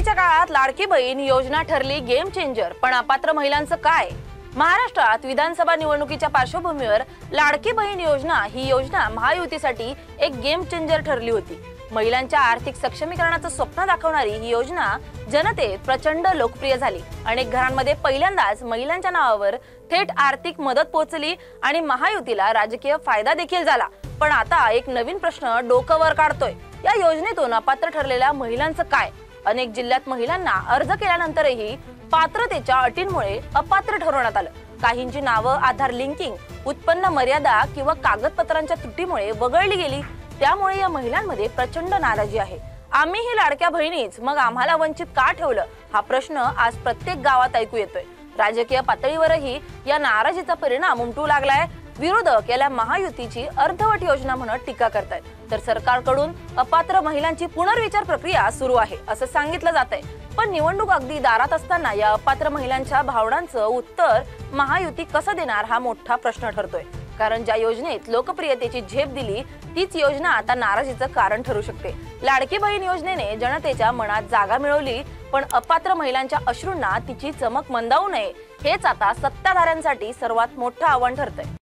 महायुतीच्या काळात लाडकी बहीण योजना ठरली गेम चेंजर, पण अपात्र महिलांचं काय? महाराष्ट्रात विधानसभा निवडणुकीच्या पार्श्वभूमीवर लाडकी बहीण योजना ही योजना महायुतीसाठी एक गेम चेंजर ठरली होती। महिलांच्या आर्थिक सक्षमीकरणाचं स्वप्न दाखवणारी ही योजना जनतेत प्रचंड लोकप्रिय झाली। अनेक घरांमध्ये पहिल्यांदाच महिलांच्या नावावर थेट आर्थिक मदत पोहोचली आणि महायुतीला राजकीय फायदा देखील झाला। पण आता एक नवीन प्रश्न डोकं वर काढतोय, या योजनेतून अपात्र ठरलेल्या महिलांचं काय? अनेक जिल्ह्यात महिलांना अर्ज केल्यानंतरही पात्रतेच्या अटींमुळे अपात्र ठरवण्यात आलं। काहींची नावं आधार लिंकिंग, उत्पन्न मर्यादा किंवा कागदपत्रांच्या त्रुटीमुळे वगळली गेली। त्यामुळे या महिलांमध्ये प्रचंड नाराजी आहे। आम्ही ही लाडक्या बहिणीच, मग आम्हाला वंचित का ठेवलं? हा प्रश्न आज प्रत्येक गावात ऐकू येतोय। राजकीय पातळीवरही या नाराजीचा परिणाम उमटू लागलाय। विरोधक याला महायुतीची अर्धवट योजना म्हणत टीका करतायत, तर सरकारकडून अपात्र महिलांची पुनर्विचार प्रक्रिया सुरू आहे असं सांगितलं जातंय। पण निवडणूक अगदी दारात असताना या अपात्र महिलांच्या भावनांचं उत्तर महायुती कसं देणार हा मोठा प्रश्न ठरतोय। कारण ज्या योजनेत लोकप्रियतेची झेप दिली तीच योजना आता नाराजीचं कारण ठरू शकते। लाडकी बहीण योजनेने जनतेच्या मनात जागा मिळवली, पण अपात्र महिलांच्या अश्रूंना तिची चमक मंदावू नये हेच आता सत्ताधाऱ्यांसाठी सर्वात मोठं आव्हान ठरतंय।